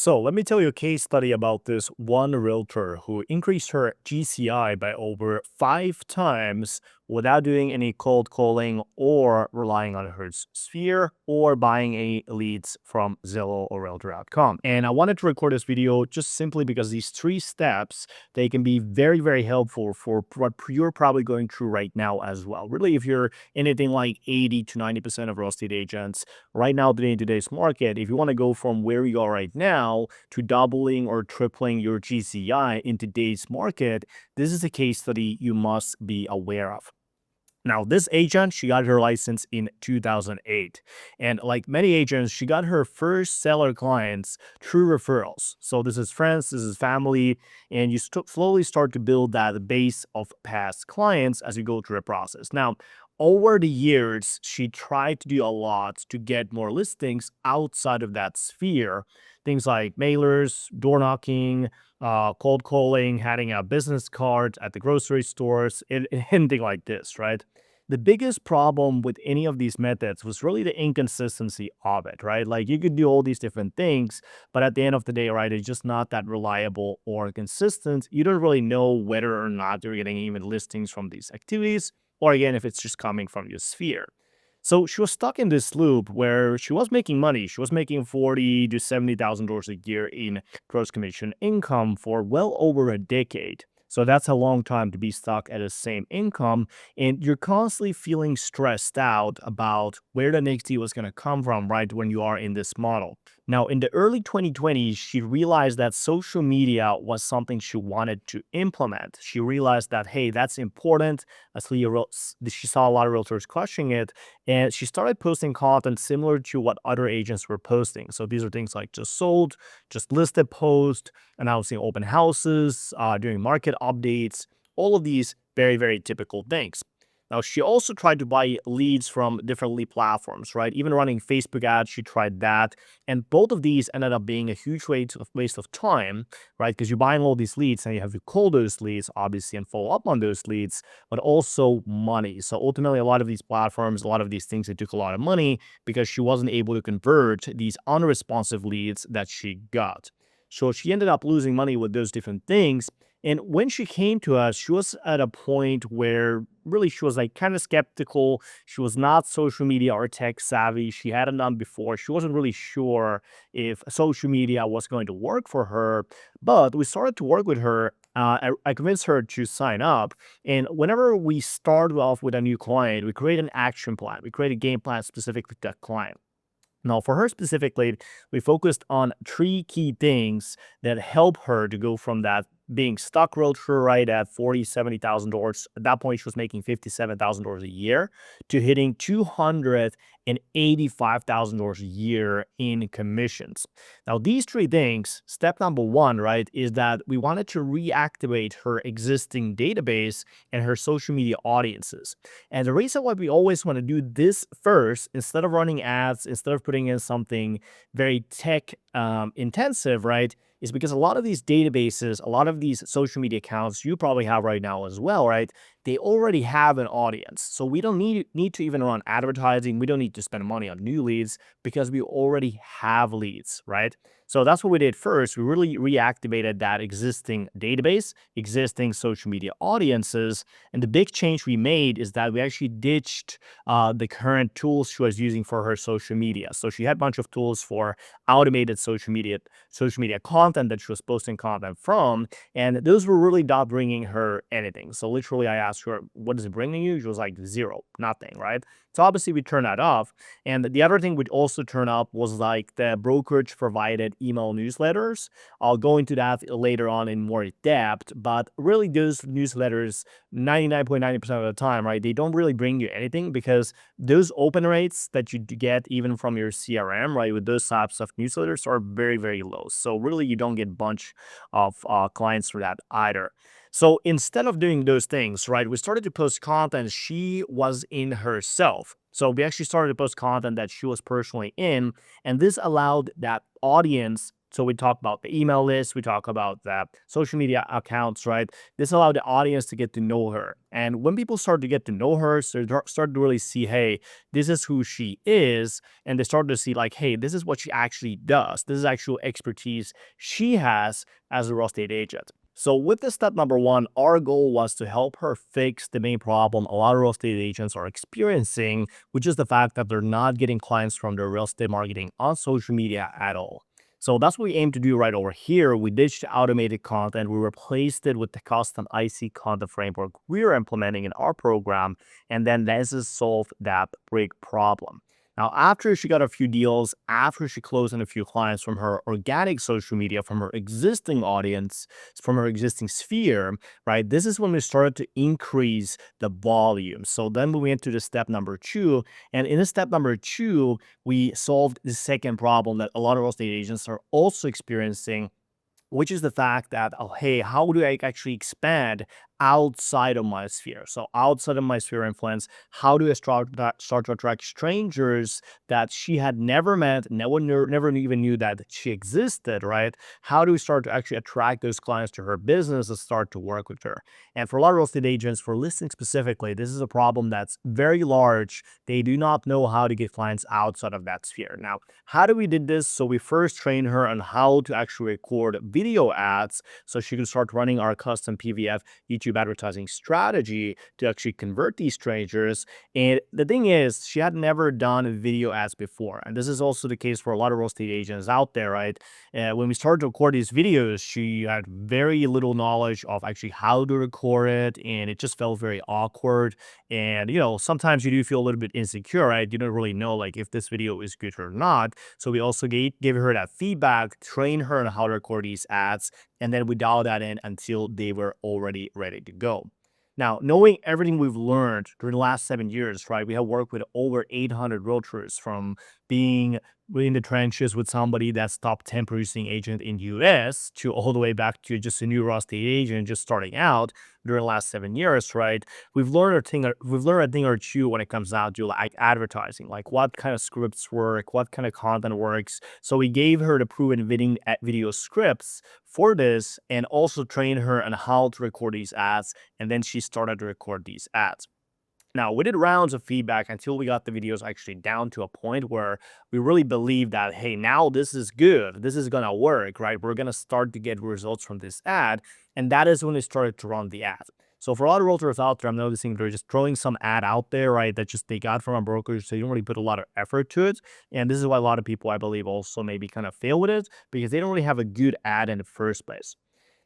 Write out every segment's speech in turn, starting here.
So let me tell you a case study about this one realtor who increased her GCI by over 5 times without doing any cold calling or relying on her sphere or buying any leads from Zillow or Realtor.com. And I wanted to record this video just simply because these 3 steps, they can be very, very helpful for what you're probably going through right now as well. Really, if you're anything like 80 to 90% of real estate agents right now today in today's market, if you want to go from where you are right now to doubling or tripling your GCI in today's market, this is a case study you must be aware of. Now, this agent, she got her license in 2008. And like many agents, she got her first seller clients through referrals. So this is friends, this is family, and you slowly start to build that base of past clients as you go through the process. Now, over the years, she tried to do a lot to get more listings outside of that sphere. Things like mailers, door knocking, cold calling, handing out business cards at the grocery stores, and anything like this, right? The biggest problem with any of these methods was really the inconsistency of it, right? Like you could do all these different things, but at the end of the day, right, it's just not that reliable or consistent. You don't really know whether or not you're getting even listings from these activities, or again, if it's just coming from your sphere. So she was stuck in this loop where she was making money. She was making $40 to $70,000 a year in gross commission income for well over a decade. So that's a long time to be stuck at the same income. And you're constantly feeling stressed out about where the next deal is going to come from, right? When you are in this model. Now, in the early 2020s, she realized that social media was something she wanted to implement. She realized that, hey, that's important. She saw a lot of realtors crushing it. And she started posting content similar to what other agents were posting. So these are things like just sold, just listed post, announcing open houses, doing market updates, all of these very, very typical things. Now, she also tried to buy leads from different lead platforms, right? Even running Facebook ads, she tried that. And both of these ended up being a huge waste of time, right? Because you're buying all these leads and you have to call those leads, obviously, and follow up on those leads, but also money. So ultimately, a lot of these platforms, a lot of these things, it took a lot of money because she wasn't able to convert these unresponsive leads that she got. So she ended up losing money with those different things. And when she came to us, she was at a point where really she was like kind of skeptical. She was not social media or tech savvy. She hadn't done before. She wasn't really sure if social media was going to work for her. But we started to work with her. I convinced her to sign up. And whenever we start off with a new client, we create an action plan. We create a game plan specific to that client. Now, for her specifically, we focused on 3 key things that help her to go from that being stuck realtor right at $40,000, $70,000. At that point, she was making $57,000 a year to hitting $285,000 a year in commissions. Now, these 3 things, step number 1, right, is that we wanted to reactivate her existing database and her social media audiences. And the reason why we always want to do this first, instead of running ads, instead of putting in something very tech intensive, right, is because a lot of these databases, a lot of these social media accounts you probably have right now as well, right? They already have an audience. So we don't need to even run advertising. We don't need to spend money on new leads because we already have leads, right? So that's what we did first. We really reactivated that existing database, existing social media audiences. And the big change we made is that we actually ditched the current tools she was using for her social media. So she had a bunch of tools for automated social media content that she was posting content from, and those were really not bringing her anything. So literally I asked her, what is it bringing you? She was like, zero, nothing, right? So obviously we turned that off. And the other thing we'd also turn up was like the brokerage provided email newsletters. I'll go into that later on in more depth, but really those newsletters, 99.9% of the time, right, they don't really bring you anything because those open rates that you get even from your CRM, right, with those types of newsletters are very, very low. So really you don't get a bunch of clients for that either. So instead of doing those things, right, we started to post content she was in herself. So we actually started to post content that she was personally in, and this allowed that audience So we talk about the email list, we talk about the social media accounts, right? This allowed the audience to get to know her. And when people start to get to know her, so they start to really see, hey, this is who she is. And they start to see, like, hey, this is what she actually does. This is actual expertise she has as a real estate agent. So with this step number one, our goal was to help her fix the main problem a lot of real estate agents are experiencing, which is the fact that they're not getting clients from their real estate marketing on social media at all. So that's what we aim to do right over here. We ditched automated content. We replaced it with the custom IC content framework we're implementing in our program. And then let's just solve that big problem. Now, after she got a few deals, after she closed in a few clients from her organic social media, from her existing audience, from her existing sphere, right? This is when we started to increase the volume. So then we went to the step number two. And in the step number two, we solved the second problem that a lot of real estate agents are also experiencing, which is the fact that, oh, hey, how do I actually expand outside of my sphere? So outside of my sphere of influence, how do I start to attract strangers that she had never met, never even knew that she existed, right? How do we start to actually attract those clients to her business and start to work with her? And for a lot of real estate agents, for listing specifically, this is a problem that's very large. They do not know how to get clients outside of that sphere. Now, how do we did this? So we first trained her on how to actually record video ads so she could start running our custom PVF YouTube advertising strategy to actually convert these strangers. And the thing is, she had never done video ads before. And this is also the case for a lot of real estate agents out there, right? When we started to record these videos, she had very little knowledge of actually how to record it. And it just felt very awkward. And, sometimes you do feel a little bit insecure, right? You don't really know, like, if this video is good or not. So we also gave her that feedback, train her on how to record these ads, and then we dial that in until they were already ready to go. Now, knowing everything we've learned during the last 7 years, right? We have worked with over 800 realtors, from being in the trenches with somebody that's top 10 producing agent in US to all the way back to just a new real estate agent just starting out during the last 7 years, right? We've learned a thing or two when it comes down to, like, advertising, like what kind of scripts work, what kind of content works. So we gave her the proven video scripts for this, and also trained her on how to record these ads. And then she started to record these ads. Now, we did rounds of feedback until we got the videos actually down to a point where we really believe that, hey, now this is good. This is going to work, right? We're going to start to get results from this ad. And that is when we started to run the ad. So for a lot of realtors out there, I'm noticing they're just throwing some ad out there, right? That just they got from a broker. So you don't really put a lot of effort to it. And this is why a lot of people, I believe, also maybe kind of fail with it, because they don't really have a good ad in the first place.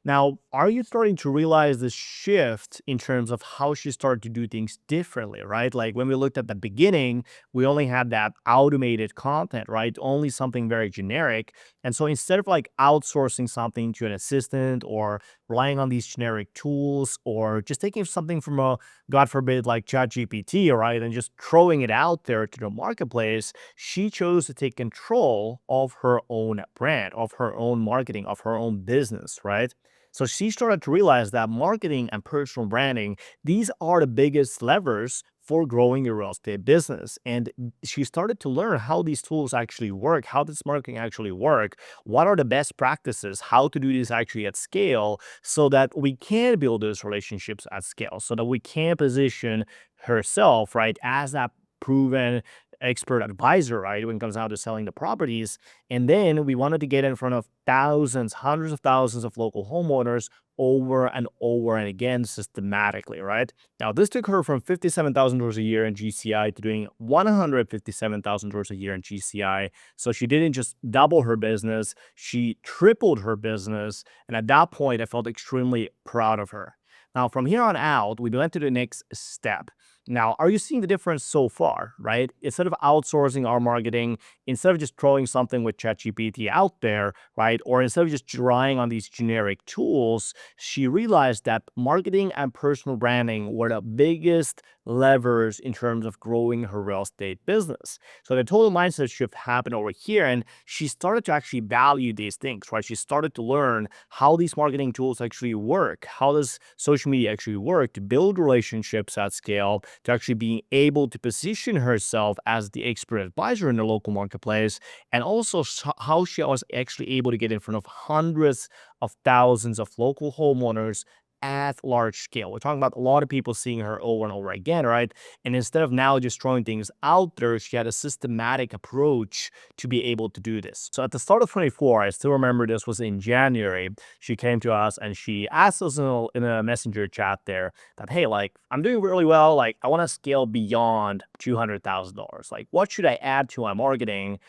Now, are you starting to realize the shift in terms of how she started to do things differently, right? Like when we looked at the beginning, we only had that automated content, right? Only something very generic. And so instead of like outsourcing something to an assistant, or relying on these generic tools, or just taking something from a, God forbid, like ChatGPT, right, and just throwing it out there to the marketplace, she chose to take control of her own brand, of her own marketing, of her own business, right? So she started to realize that marketing and personal branding, these are the biggest levers for growing your real estate business. And she started to learn how these tools actually work, how this marketing actually work, what are the best practices, how to do this actually at scale, so that we can build those relationships at scale, so that we can position herself, right, as that proven expert advisor, right, when it comes down to selling the properties. And then we wanted to get in front of thousands, hundreds of thousands of local homeowners over and over and again systematically, right? Now, this took her from $57,000 a year in GCI to doing $157,000 a year in GCI. So she didn't just double her business, she tripled her business. And at that point, I felt extremely proud of her. Now, from here on out, we went to the next step. Now, are you seeing the difference so far, right? Instead of outsourcing our marketing, instead of just throwing something with ChatGPT out there, right? Or instead of just relying on these generic tools, she realized that marketing and personal branding were the biggest levers in terms of growing her real estate business. So the total mindset shift happened over here, and she started to actually value these things, right? She started to learn how these marketing tools actually work, how does social media actually work to build relationships at scale, to actually being able to position herself as the expert advisor in the local marketplace, and also how she was actually able to get in front of hundreds of thousands of local homeowners at large scale. We're talking about a lot of people seeing her over and over again, right? And instead of now just throwing things out there, she had a systematic approach to be able to do this. So at the start of 24, I still remember this was in January, she came to us and she asked us in a messenger chat there that, hey, like, I'm doing really well. Like, I want to scale beyond $200,000. Like, what should I add to my marketing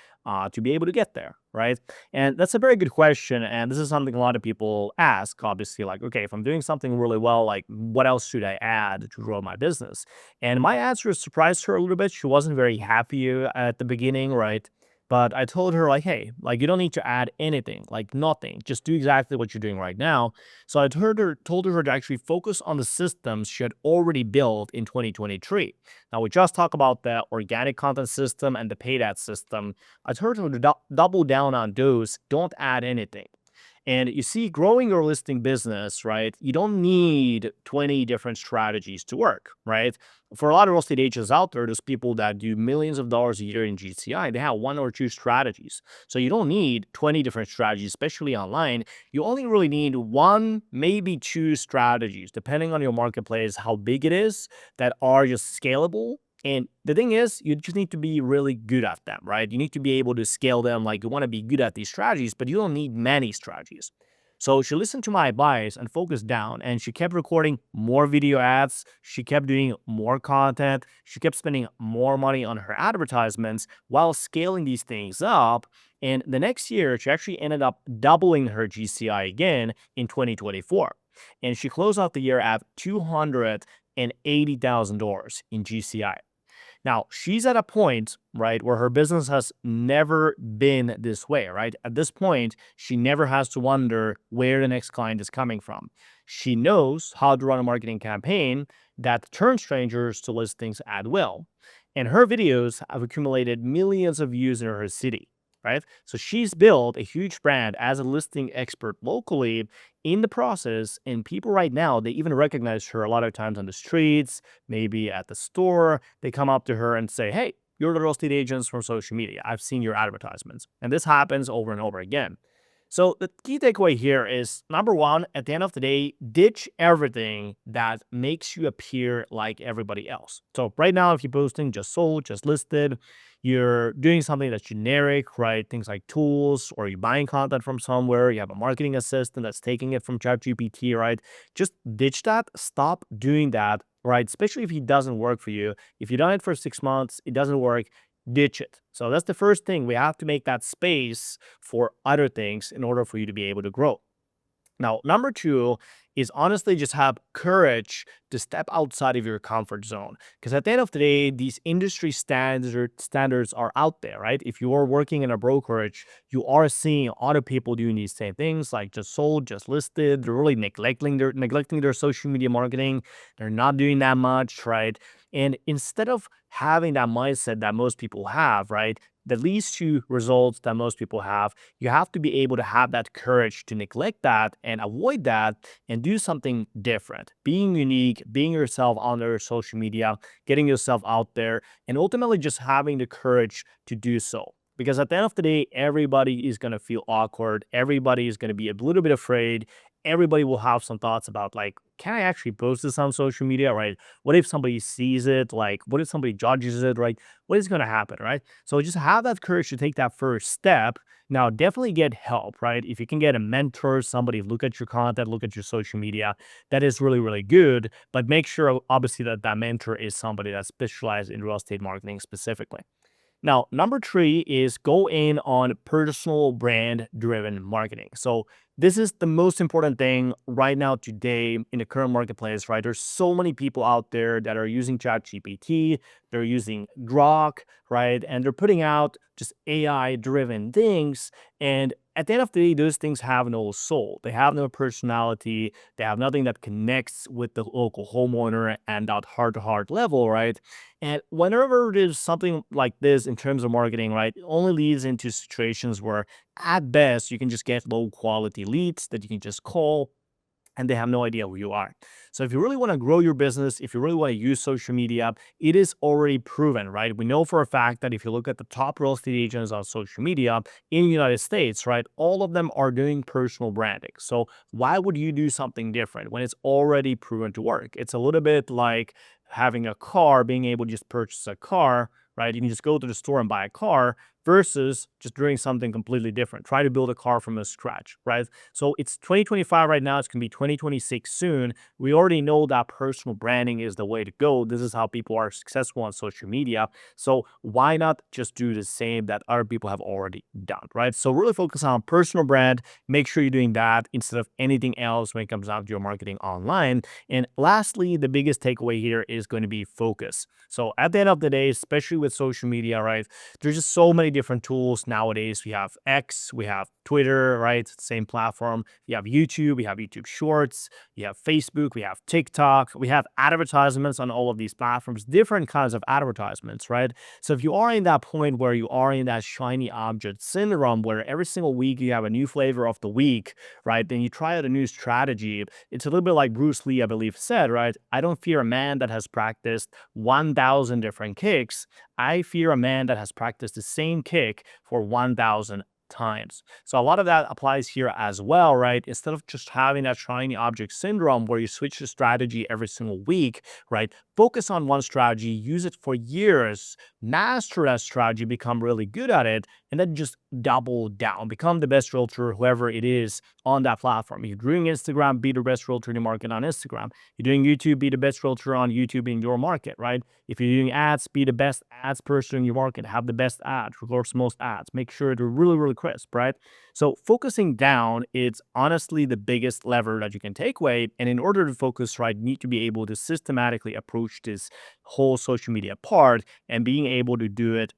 to be able to get there? Right. And that's a very good question. And this is something a lot of people ask, obviously, like, okay, if I'm doing something really well, like, what else should I add to grow my business? And my answer surprised her a little bit. She wasn't very happy at the beginning, right? But I told her, like, hey, like, you don't need to add anything, like, nothing. Just do exactly what you're doing right now. So I told her to actually focus on the systems she had already built in 2023. Now, we just talked about the organic content system and the paid ad system. I told her to double down on those, don't add anything. And you see, growing your listing business, right? You don't need 20 different strategies to work, right? For a lot of real estate agents out there, there's people that do millions of dollars a year in GCI. They have one or two strategies. So you don't need 20 different strategies, especially online. You only really need one, maybe two strategies, depending on your marketplace, how big it is, that are just scalable. And the thing is, you just need to be really good at them, right? You need to be able to scale them. Like, you want to be good at these strategies, but you don't need many strategies. So she listened to my advice and focused down, and she kept recording more video ads. She kept doing more content. She kept spending more money on her advertisements while scaling these things up. And the next year, she actually ended up doubling her GCI again in 2024. And she closed out the year at $280,000 in GCI. Now, she's at a point, right, where her business has never been this way, right? At this point, she never has to wonder where the next client is coming from. She knows how to run a marketing campaign that turns strangers to listings at will. And her videos have accumulated millions of views in her city, right? So she's built a huge brand as a listing expert locally in the process. And people right now, they even recognize her a lot of times on the streets, maybe at the store. They come up to her and say, hey, you're the real estate agents from social media. I've seen your advertisements. And this happens over and over again. So the key takeaway here is, number one, at the end of the day, ditch everything that makes you appear like everybody else. So right now, if you're posting just sold, just listed, you're doing something that's generic, right? Things like tools, or you're buying content from somewhere, you have a marketing assistant that's taking it from ChatGPT, right? Just ditch that. Stop doing that, right? Especially if it doesn't work for you. If you've done it for 6 months, it doesn't work, ditch it. So that's the first thing. We have to make that space for other things in order for you to be able to grow. Now, number two is honestly just have courage to step outside of your comfort zone. Because at the end of the day, these industry standards are out there, right? If you are working in a brokerage, you are seeing other people doing these same things, like just sold, just listed. They're really neglecting their social media marketing. They're not doing that much, right? And instead of having that mindset that most people have, right, that leads to results that most people have, you have to be able to have that courage to neglect that and avoid that and do something different. Being unique, being yourself on their social media, getting yourself out there, and ultimately just having the courage to do so. Because at the end of the day, everybody is going to feel awkward. Everybody is going to be a little bit afraid. Everybody will have some thoughts about, like, can I actually post this on social media, right? What if somebody sees it? Like, what if somebody judges it, right? What is going to happen, right? So just have that courage to take that first step. Now, definitely get help, right? If you can get a mentor, somebody look at your content, look at your social media, that is really, really good. But make sure, obviously, that that mentor is somebody that's specialized in real estate marketing specifically. Now, number three is go in on personal brand driven marketing. So this is the most important thing right now today in the current marketplace, right? There's so many people out there that are using ChatGPT, they're using Grok, right? And they're putting out just AI driven things. And at the end of the day, those things have no soul. They have no personality. They have nothing that connects with the local homeowner and that heart to heart level, right? And whenever there's something like this in terms of marketing, right, it only leads into situations where at best you can just get low quality leads that you can just call and they have no idea who you are. So if you really want to grow your business, if you really want to use social media, it is already proven, right? We know for a fact that if you look at the top real estate agents on social media in the United States, right, all of them are doing personal branding. So why would you do something different when it's already proven to work? It's a little bit like having a car, being able to just purchase a car, right? You can just go to the store and buy a car versus just doing something completely different. Try to build a car from scratch, right? So it's 2025 right now. It's going to be 2026 soon. We already know that personal branding is the way to go. This is how people are successful on social media. So why not just do the same that other people have already done, right? So really focus on personal brand. Make sure you're doing that instead of anything else when it comes down to your marketing online. And lastly, the biggest takeaway here is going to be focus. So at the end of the day, especially with social media, right, there's just so many different tools nowadays. We have X, we have Twitter, right? Same platform. You have YouTube, we have YouTube Shorts, you have Facebook, we have TikTok, we have advertisements on all of these platforms, different kinds of advertisements, right? So if you are in that point where you are in that shiny object syndrome, where every single week you have a new flavor of the week, right? Then you try out a new strategy. It's a little bit like Bruce Lee, I believe, said, right? I don't fear a man that has practiced 1,000 different kicks. I fear a man that has practiced the same kick for 1,000 times. So a lot of that applies here as well, right? Instead of just having that shiny object syndrome where you switch the strategy every single week, right? Focus on one strategy, use it for years, master that strategy, become really good at it, and then just double down, become the best realtor, whoever it is on that platform. If you're doing Instagram, be the best realtor in the market on Instagram. You're doing YouTube, be the best realtor on YouTube in your market, right? If you're doing ads, be the best ads person in your market. Have the best ads, records most ads. Make sure they're really, really crisp, right? So focusing down, it's honestly the biggest lever that you can take away. And in order to focus, right, you need to be able to systematically approach this whole social media part and being able to do it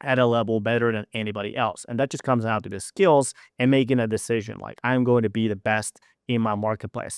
at a level better than anybody else. And that just comes down to the skills and making a decision like, I'm going to be the best in my marketplace.